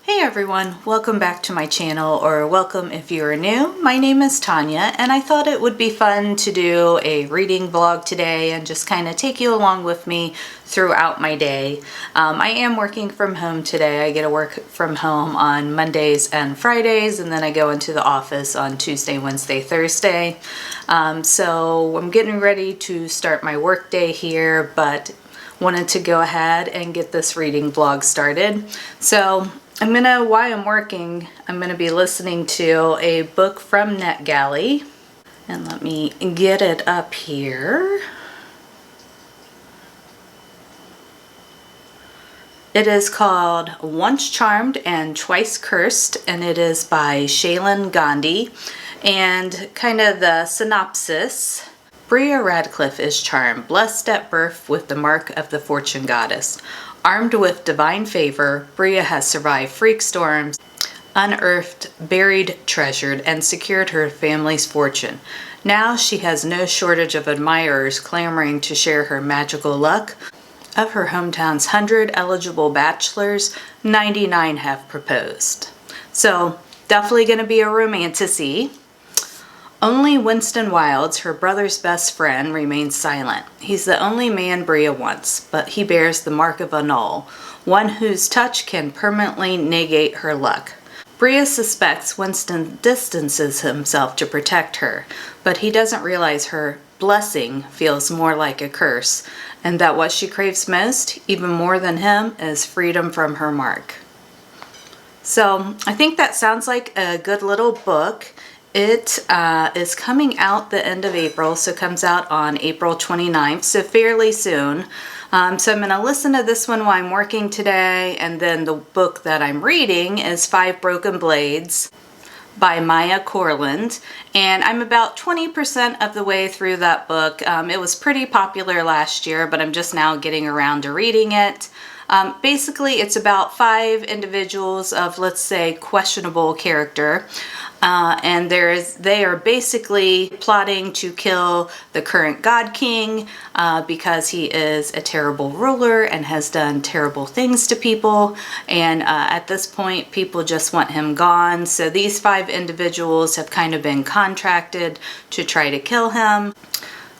Hey everyone, welcome back to my channel, or welcome if you are new. My name is Tonya and I thought it would be fun to do a reading vlog today and just kind of take you along with me throughout my day. I am working from home today. I get to work from home on Mondays and Fridays, and then I go into the office on Tuesday, Wednesday, Thursday. So I'm getting ready to start my work day here, but wanted to go ahead and get this reading vlog started. So while I'm working, I'm gonna be listening to a book from NetGalley. And let me get it up here. It is called Once Charmed and Twice Cursed, and it is by Shaylin Gandhi. And kind of the synopsis: Bria Radcliffe is charmed, blessed at birth with the mark of the fortune goddess. Armed with divine favor, Bria has survived freak storms, unearthed, buried, treasured, and secured her family's fortune. Now she has no shortage of admirers clamoring to share her magical luck. Of her hometown's 100 eligible bachelors, 99 have proposed. So definitely going to be a romantasy. Only Winston Wilds, her brother's best friend, remains silent. He's the only man Bria wants, but he bears the mark of a null, one whose touch can permanently negate her luck. Bria suspects Winston distances himself to protect her, but he doesn't realize her blessing feels more like a curse, and that what she craves most, even more than him, is freedom from her mark. So I think that sounds like a good little book. It is coming out the end of April, so it comes out on April 29th, so fairly soon. So I'm going to listen to this one while I'm working today, and then the book that I'm reading is Five Broken Blades by Maya Corland, and I'm about 20% of the way through that book. It was pretty popular last year, but I'm just now getting around to reading it. Basically, it's about five individuals of, let's say, questionable character. And they are basically plotting to kill the current God King because he is a terrible ruler and has done terrible things to people. And at this point, people just want him gone. So these five individuals have kind of been contracted to try to kill him.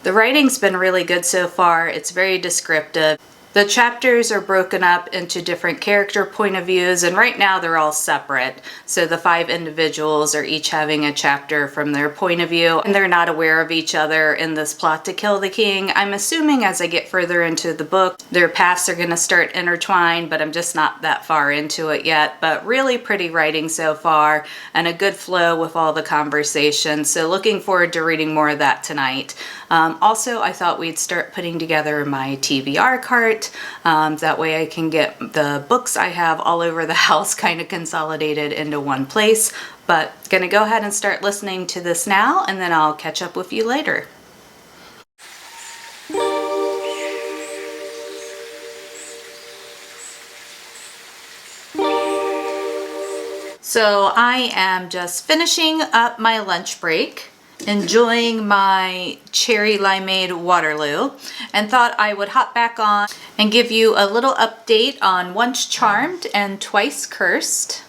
The writing's been really good so far. It's very descriptive. The chapters are broken up into different character point of views, and right now they're all separate. So the five individuals are each having a chapter from their point of view, and they're not aware of each other in this plot to kill the king. I'm assuming as I get further into the book, their paths are going to start intertwined, but I'm just not that far into it yet. But really pretty writing so far, and a good flow with all the conversations. So looking forward to reading more of that tonight. Also, I thought we'd start putting together my TBR cart. That way I can get the books I have all over the house kind of consolidated into one place. But gonna go ahead and start listening to this now, and then I'll catch up with you later. So I am just finishing up my lunch break, enjoying my cherry limeade Waterloo, and thought I would hop back on and give you a little update on Once Charmed and Twice Cursed.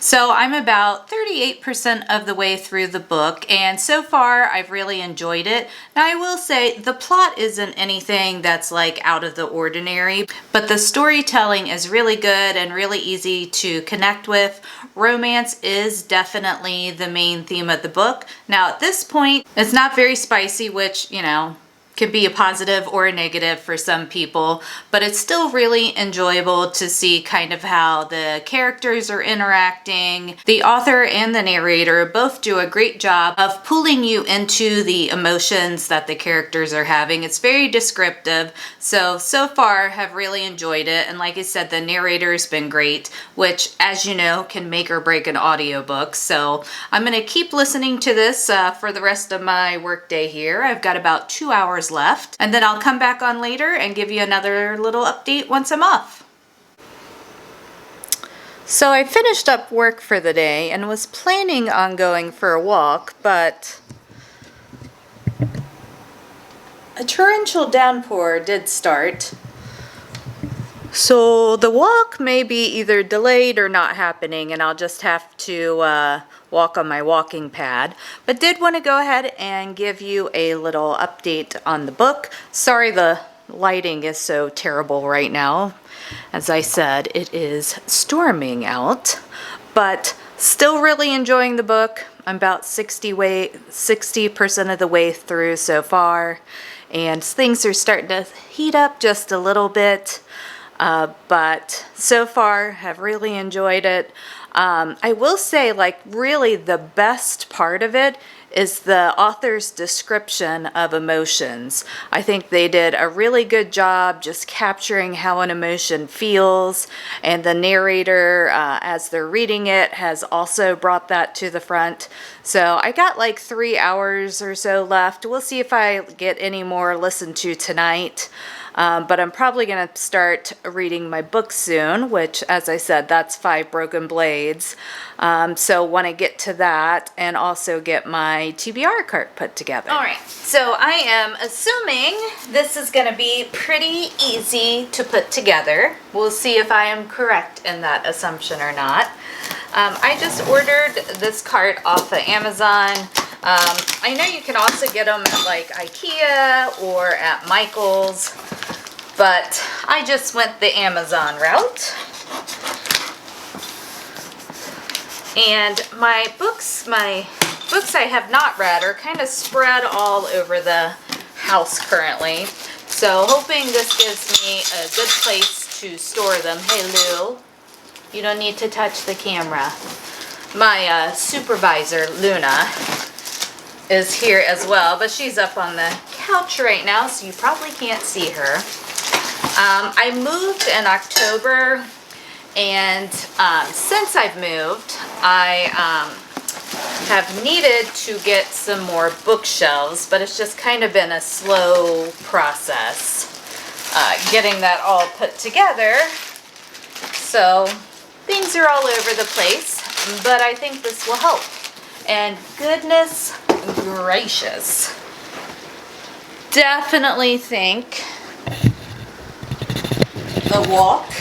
So I'm about 38% of the way through the book, and so far I've really enjoyed it. Now I will say the plot isn't anything that's like out of the ordinary, but the storytelling is really good and really easy to connect with. Romance is definitely the main theme of the book. Now at this point, it's not very spicy, which, you know, could be a positive or a negative for some people, but it's still really enjoyable to see kind of how the characters are interacting. The author and the narrator both do a great job of pulling you into the emotions that the characters are having. It's very descriptive, so far have really enjoyed it. And like I said, the narrator's been great, which, as you know, can make or break an audiobook. So I'm gonna keep listening to this for the rest of my workday here. I've got about 2 hours left, and then I'll come back on later and give you another little update once I'm off. So I finished up work for the day and was planning on going for a walk, but a torrential downpour did start. So the walk may be either delayed or not happening, and I'll just have to walk on my walking pad. But did want to go ahead and give you a little update on the book. Sorry the lighting is so terrible right now. As I said, it is storming out, but still really enjoying the book. I'm about 60% of the way through so far, and things are starting to heat up just a little bit. But so far have really enjoyed it. I will say, like, really the best part of it is the author's description of emotions. I think they did a really good job just capturing how an emotion feels, and the narrator, as they're reading it, has also brought that to the front. So I got like 3 hours or so left. We'll see if I get any more listened to tonight. But I'm probably going to start reading my book soon, which, as I said, that's 5 Broken Blades. So want to get to that and also get my TBR cart put together. All right, so I am assuming this is going to be pretty easy to put together. We'll see if I am correct in that assumption or not. I just ordered this cart off of Amazon. I know you can also get them at like IKEA or at Michael's, but I just went the Amazon route. And my books I have not read are kind of spread all over the house currently. So hoping this gives me a good place to store them. Hey Lou, you don't need to touch the camera. My supervisor, Luna, is here as well, but she's up on the couch right now, so you probably can't see her. I moved in October, and since I've moved, I have needed to get some more bookshelves, but it's just kind of been a slow process getting that all put together. So things are all over the place, but I think this will help. And goodness gracious, definitely think the walk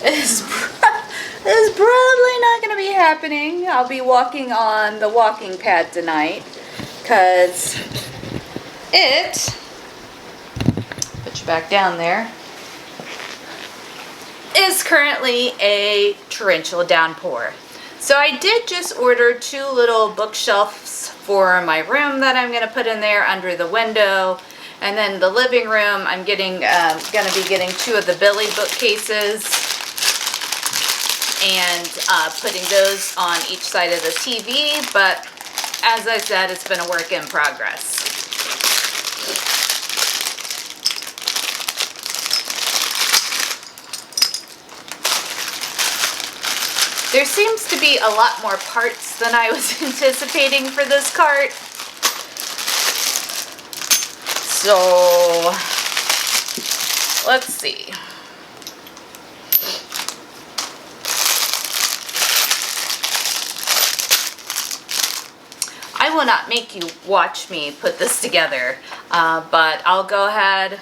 is probably not going to be happening. I'll be walking on the walking pad tonight because it, put you back down there, is currently a torrential downpour. So I did just order 2 little bookshelves for my room that I'm going to put in there under the window. And then the living room, I'm going to be getting 2 of the Billy bookcases and putting those on each side of the TV. But as I said, it's been a work in progress. There seems to be a lot more parts than I was anticipating for this cart. So, let's see. I will not make you watch me put this together, but I'll go ahead,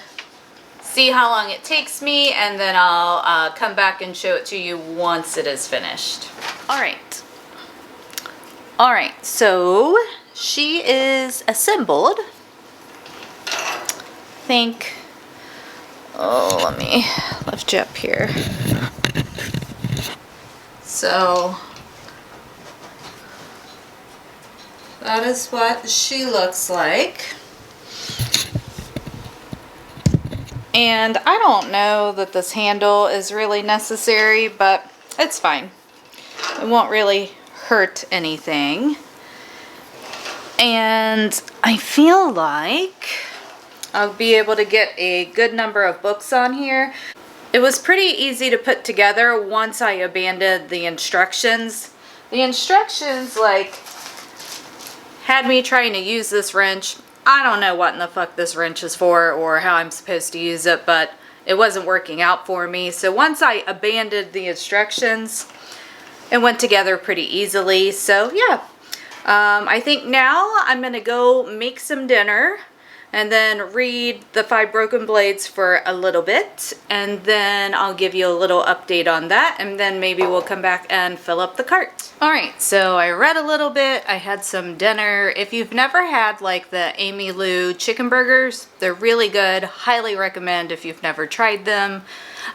see how long it takes me, and then I'll come back and show it to you once it is finished. All right, so she is assembled. Let me lift you up here. So that is what she looks like. And I don't know that this handle is really necessary, but it's fine. It won't really hurt anything. And I feel like I'll be able to get a good number of books on here. It was pretty easy to put together once I abandoned the instructions. The instructions, like, had me trying to use this wrench. I don't know what in the fuck this wrench is for or how I'm supposed to use it, but it wasn't working out for me. So once I abandoned the instructions, it went together pretty easily. So yeah, I think now I'm gonna go make some dinner. and then read The Five Broken Blades for a little bit, and then I'll give you a little update on that, and then maybe we'll come back and fill up the cart. Alright, so I read a little bit, I had some dinner. If you've never had like the Amy Lou chicken burgers, they're really good. Highly recommend if you've never tried them.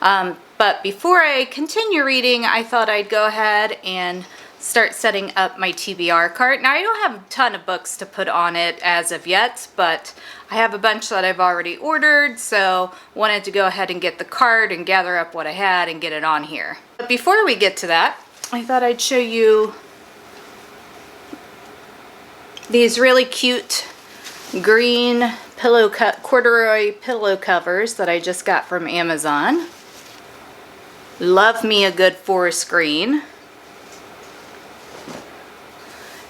But before I continue reading, I thought I'd go ahead and start setting up my TBR cart. Now I don't have a ton of books to put on it as of yet, but I have a bunch that I've already ordered, so wanted to go ahead and get the cart and gather up what I had and get it on here. But before we get to that, I thought I'd show you these really cute green corduroy pillow covers that I just got from Amazon. Love me a good forest green.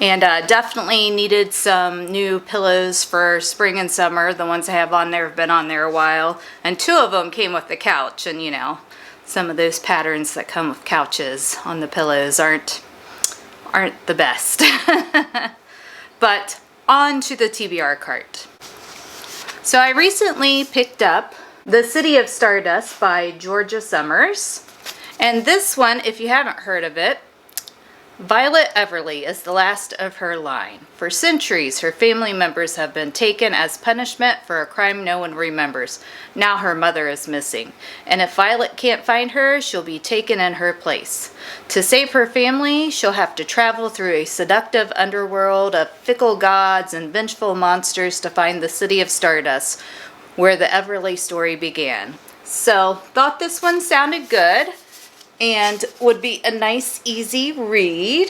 And definitely needed some new pillows for spring and summer. The ones I have on there have been on there a while. And two of them came with the couch. And you know, some of those patterns that come with couches on the pillows aren't the best. But on to the TBR cart. So I recently picked up The City of Stardust by Georgia Summers. And this one, if you haven't heard of it, Violet Everly is the last of her line. For centuries, her family members have been taken as punishment for a crime no one remembers. Now her mother is missing, and if Violet can't find her, she'll be taken in her place. To save her family, she'll have to travel through a seductive underworld of fickle gods and vengeful monsters to find the City of Stardust, where the Everly story began. So, thought this one sounded good and would be a nice, easy read.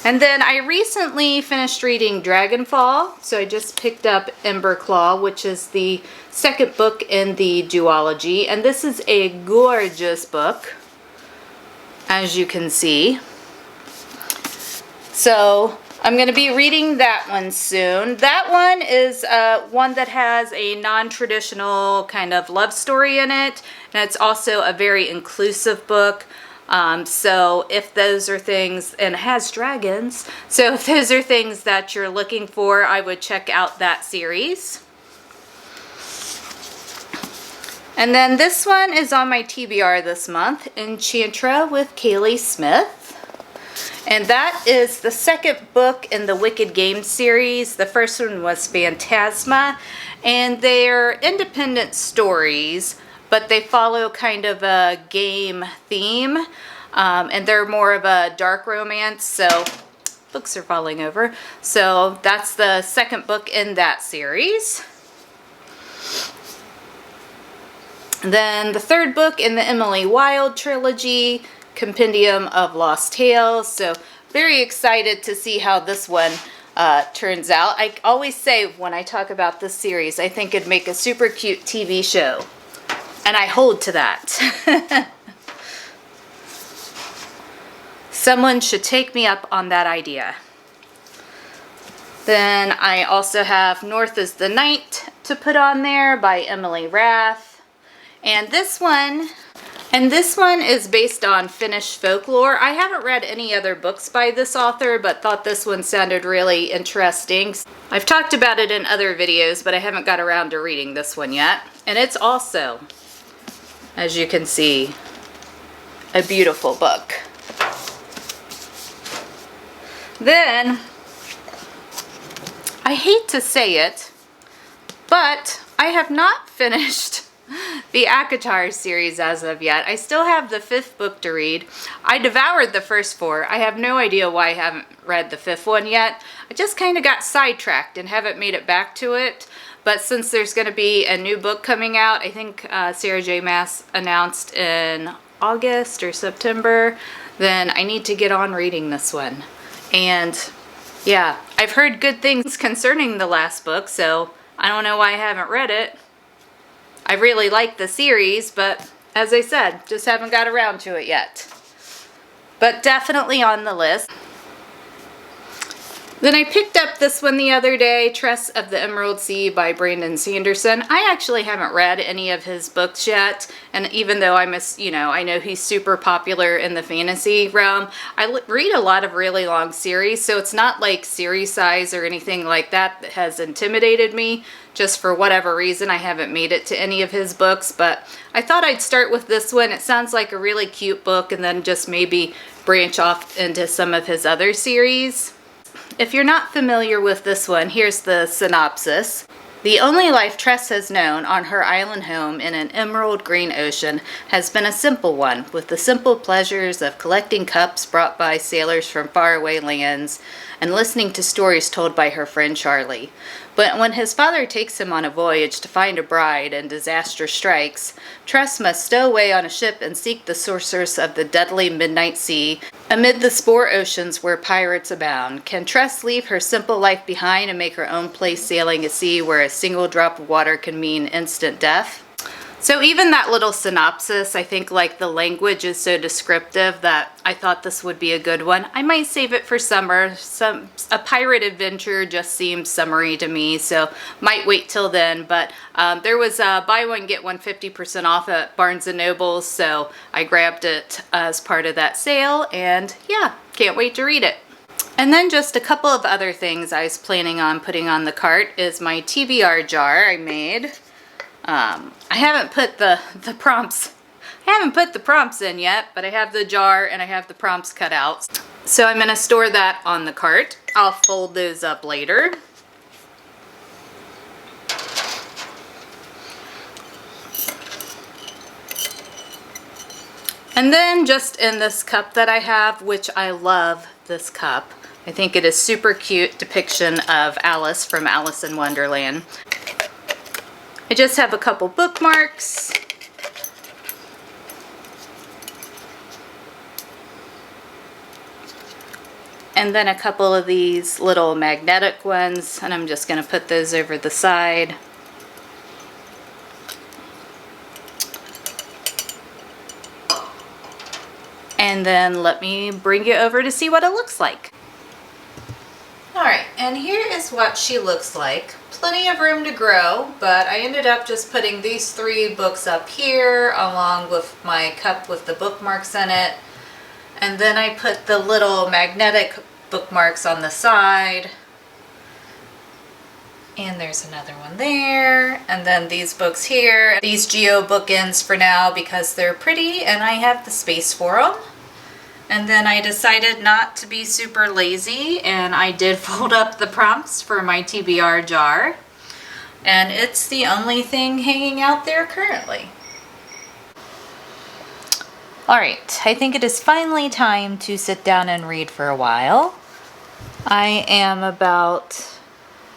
And then I recently finished reading Dragonfall, so I just picked up Emberclaw, which is the second book in the duology, and this is a gorgeous book, as you can see. So I'm going to be reading that one soon. That one is one that has a non-traditional kind of love story in it, and it's also a very inclusive book. So if those are things, and it has dragons, so if those are things that you're looking for, I would check out that series. And then this one is on my TBR this month, Enchantra with Kaylee Smith. And that is the second book in the Wicked Games series. The first one was Phantasma, and they're independent stories, but they follow kind of a game theme, and they're more of a dark romance, so books are falling over. So that's the second book in that series. Then the third book in the Emily Wilde trilogy, Compendium of Lost Tales. So very excited to see how this one turns out. I always say when I talk about this series, I think it'd make a super cute TV show. And I hold to that. Someone should take me up on that idea. Then I also have North is the Night to put on there by Emily Rath. And this one is based on Finnish folklore. I haven't read any other books by this author, but thought this one sounded really interesting. I've talked about it in other videos, but I haven't got around to reading this one yet. And it's also, as you can see, a beautiful book. Then, I hate to say it, but I have not finished the ACOTAR series as of yet. I still have the 5th book to read. I devoured the first 4. I have no idea why I haven't read the 5th one yet. I just kind of got sidetracked and haven't made it back to it. But since there's going to be a new book coming out, I think Sarah J. Maas announced in August or September, then I need to get on reading this one. And yeah, I've heard good things concerning the last book, so I don't know why I haven't read it. I really like the series, but as I said, just haven't got around to it yet. But definitely on the list. Then I picked up this one the other day, Tress of the Emerald Sea by Brandon Sanderson. I actually haven't read any of his books yet, and even though I know he's super popular in the fantasy realm, I read a lot of really long series, so it's not like series size or anything like that that has intimidated me. Just for whatever reason, I haven't made it to any of his books, but I thought I'd start with this one. It sounds like a really cute book, and then just maybe branch off into some of his other series. If you're not familiar with this one, here's the synopsis. The only life Tress has known on her island home in an emerald green ocean has been a simple one, with the simple pleasures of collecting cups brought by sailors from faraway lands and listening to stories told by her friend Charlie. But when his father takes him on a voyage to find a bride and disaster strikes, Tress must stow away on a ship and seek the source of the deadly midnight sea amid the spore oceans where pirates abound. Can Tress leave her simple life behind and make her own place sailing a sea where a single drop of water can mean instant death? So even that little synopsis, I think like the language is so descriptive that I thought this would be a good one. I might save it for summer. A pirate adventure just seems summery to me, so might wait till then. But there was a buy one get one 50% off at Barnes & Noble, so I grabbed it as part of that sale, and yeah, can't wait to read it. And then just a couple of other things I was planning on putting on the cart is my TBR jar I made. I haven't put the prompts. I haven't put the prompts in yet, but I have the jar and I have the prompts cut out. So I'm going to store that on the cart. I'll fold those up later. And then just in this cup that I have, which I love this cup. I think it is super cute depiction of Alice from Alice in Wonderland. I just have a couple bookmarks. And then a couple of these little magnetic ones, and I'm just going to put those over the side. And then let me bring you over to see what it looks like. Alright, and here is what she looks like. Plenty of room to grow, but I ended up just putting these 3 books up here along with my cup with the bookmarks in it. And then I put the little magnetic bookmarks on the side. And there's another one there. And then these books here. These geo bookends for now because they're pretty and I have the space for them. And then I decided not to be super lazy and I did fold up the prompts for my TBR jar. And it's the only thing hanging out there currently. Alright, I think it is finally time to sit down and read for a while. I am about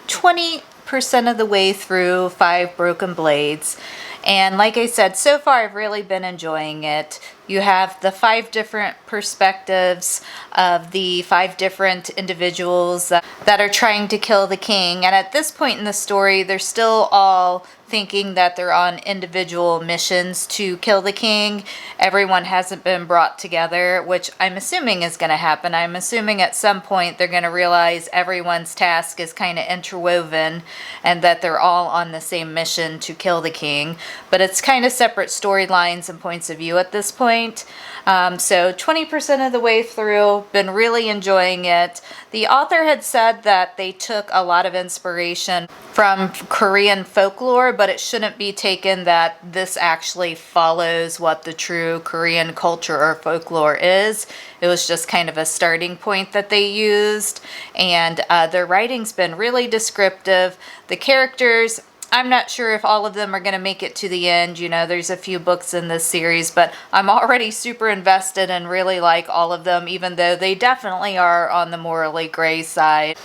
20% of the way through 5 Broken Blades. And like I said, so far I've really been enjoying it. You have the 5 different perspectives of the 5 different individuals that are trying to kill the king. And at this point in the story, they're still all thinking that they're on individual missions to kill the king. Everyone hasn't been brought together, which I'm assuming is going to happen. I'm assuming at some point they're going to realize everyone's task is kind of interwoven and that they're all on the same mission to kill the king. But it's kind of separate storylines and points of view at this point. So 20% of the way through, been really enjoying it. The author had said that they took a lot of inspiration from Korean folklore, but it shouldn't be taken that this actually follows what the true Korean culture or folklore is. It was just kind of a starting point that they used, and their writing's been really descriptive. The characters, I'm not sure if all of them are going to make it to the end. You know, there's a few books in this series, but I'm already super invested and really like all of them, even though they definitely are on the morally gray side.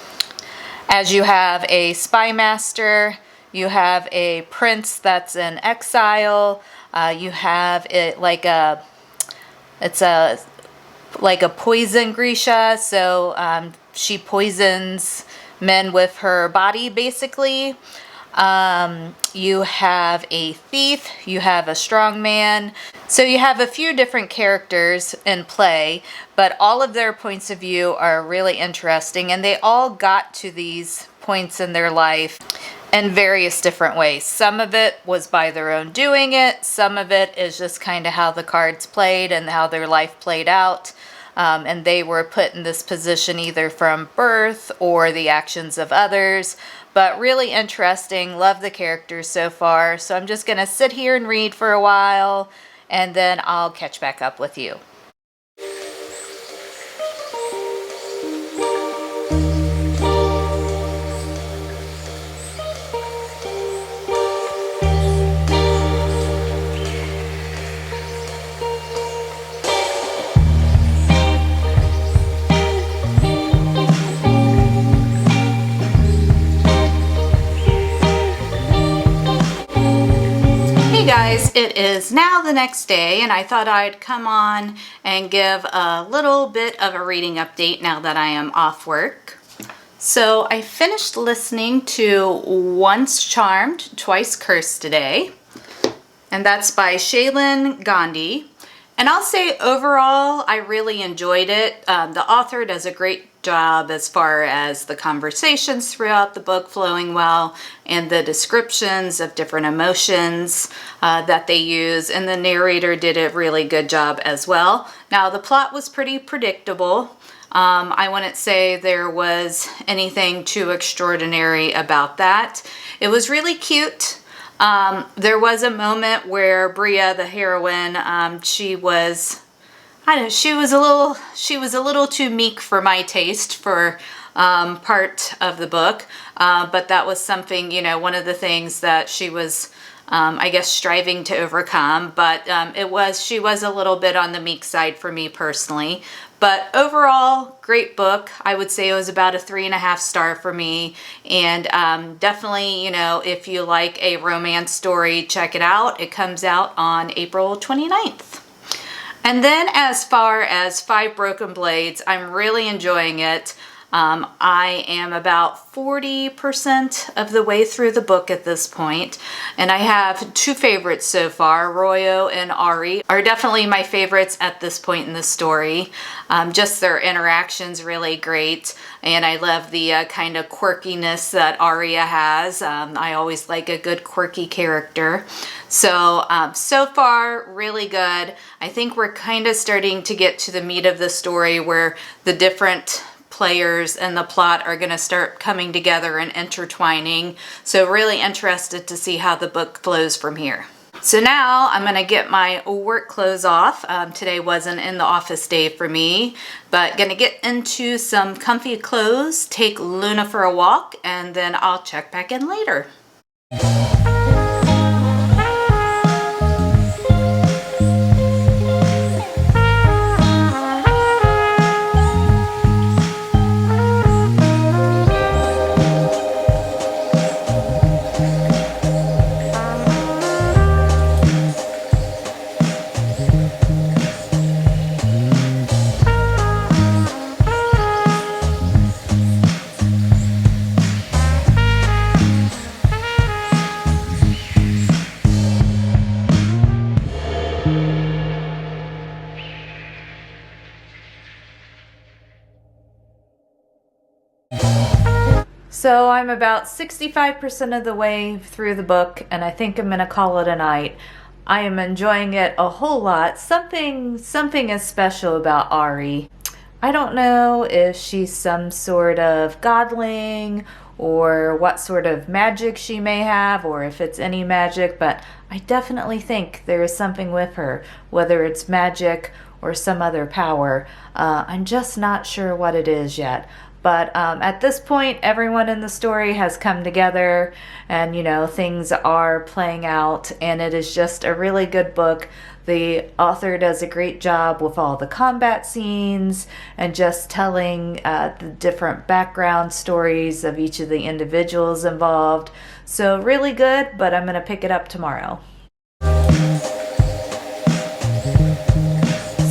As you have a spy master, you have a prince that's in exile, you have it like it's like a poison Grisha, so she poisons men with her body basically. You have a thief, you have a strong man. So you have a few different characters in play, but all of their points of view are really interesting, and they all got to these points in their life in various different ways. Some of it was by their own doing it, some of it is just kind of how the cards played and how their life played out. And they were put in this position either from birth or the actions of others. But really interesting. Love the characters so far. So I'm just going to sit here and read for a while, and then I'll catch back up with you. Guys, it is now the next day, and I thought I'd come on and give a little bit of a reading update now that I am off work. So I finished listening to Once Charmed, Twice Cursed today, and that's by Shaylin Gandhi. And I'll say overall, I really enjoyed it. The author does a great job as far as the conversations throughout the book flowing well, and the descriptions of different emotions that they use, and the narrator did a really good job as well. Now the plot was pretty predictable. I wouldn't say there was anything too extraordinary about that. It was really cute. There was a moment where Bria, the heroine, she was a little too meek for my taste for part of the book, but that was something, one of the things that she was, I guess, striving to overcome. But she was a little bit on the meek side for me personally. But overall, great book. I would say it was about a 3.5 star for me. And definitely, if you like a romance story, check it out. It comes out on April 29th. And then as far as Five Broken Blades, I'm really enjoying it. I am about 40% of the way through the book at this point, and I have two favorites so far. Royo and Ari are definitely my favorites at this point in the story. Just their interactions really great, and I love the kind of quirkiness that Aria has. I always like a good quirky character. So far, really good. I think we're kind of starting to get to the meat of the story where the different players and the plot are going to start coming together and intertwining. So really interested to see how the book flows from here. So now I'm going to get my work clothes off. Today wasn't in the office day for me, but going to get into some comfy clothes, take Luna for a walk, and then I'll check back in later. So I'm about 65% of the way through the book, and I think I'm going to call it a night. I am enjoying it a whole lot. Something is special about Ari. I don't know if she's some sort of godling or what sort of magic she may have, or if it's any magic, but I definitely think there is something with her, whether it's magic or some other power. I'm just not sure what it is yet. But at this point, everyone in the story has come together, and things are playing out, and it is just a really good book. The author does a great job with all the combat scenes and just telling the different background stories of each of the individuals involved. So really good, but I'm going to pick it up tomorrow.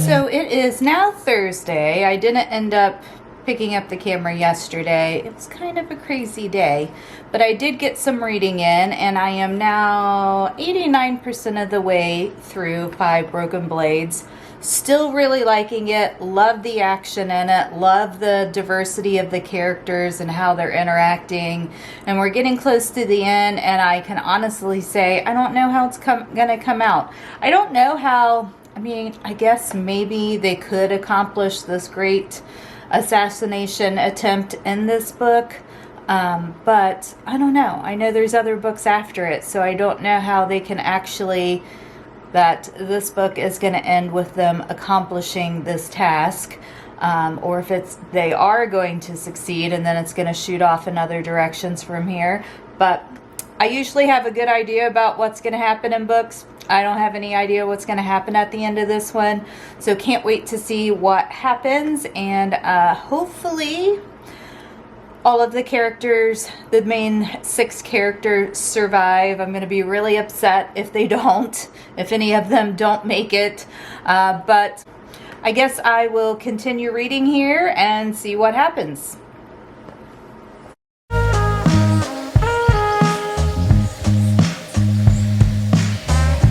So it is now Thursday. I didn't end up picking up the camera yesterday. It was kind of a crazy day, but I did get some reading in, and I am now 89% of the way through 5 Broken Blades. Still really liking it. Love the action in it. Love the diversity of the characters and how they're interacting. And we're getting close to the end, and I can honestly say I don't know how it's gonna come out. I don't know how. I mean, I guess maybe they could accomplish this great assassination attempt in this book, but I don't know. I know there's other books after it, so I don't know how they can actually, that this book is going to end with them accomplishing this task, or if they are going to succeed and then it's going to shoot off in other directions from here. But I usually have a good idea about what's going to happen in books. I don't have any idea what's going to happen at the end of this one, so can't wait to see what happens, and hopefully all of the characters, the main 6 characters, survive. I'm going to be really upset if they don't, if any of them don't make it, but I guess I will continue reading here and see what happens.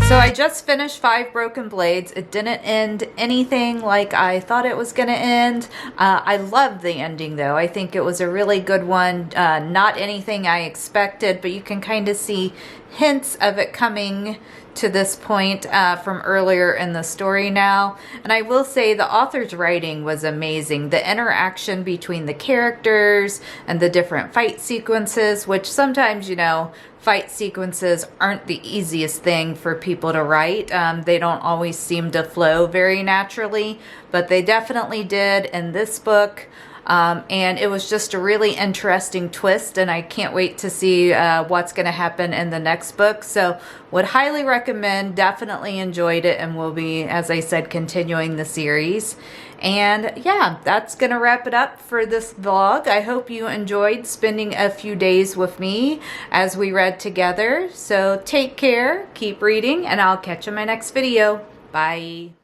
So I just finished 5 Broken Blades. It didn't end anything like I thought it was going to end. I loved the ending, though. I think it was a really good one. Not anything I expected, but you can kind of see hints of it coming to this point from earlier in the story now. And I will say the author's writing was amazing. The interaction between the characters and the different fight sequences, which sometimes, you know, fight sequences aren't the easiest thing for people to write. They don't always seem to flow very naturally, but they definitely did in this book. And it was just a really interesting twist, and I can't wait to see what's going to happen in the next book. So would highly recommend, definitely enjoyed it, and will be, as I said, continuing the series. And yeah, that's going to wrap it up for this vlog. I hope you enjoyed spending a few days with me as we read together. So take care, keep reading, and I'll catch you in my next video. Bye.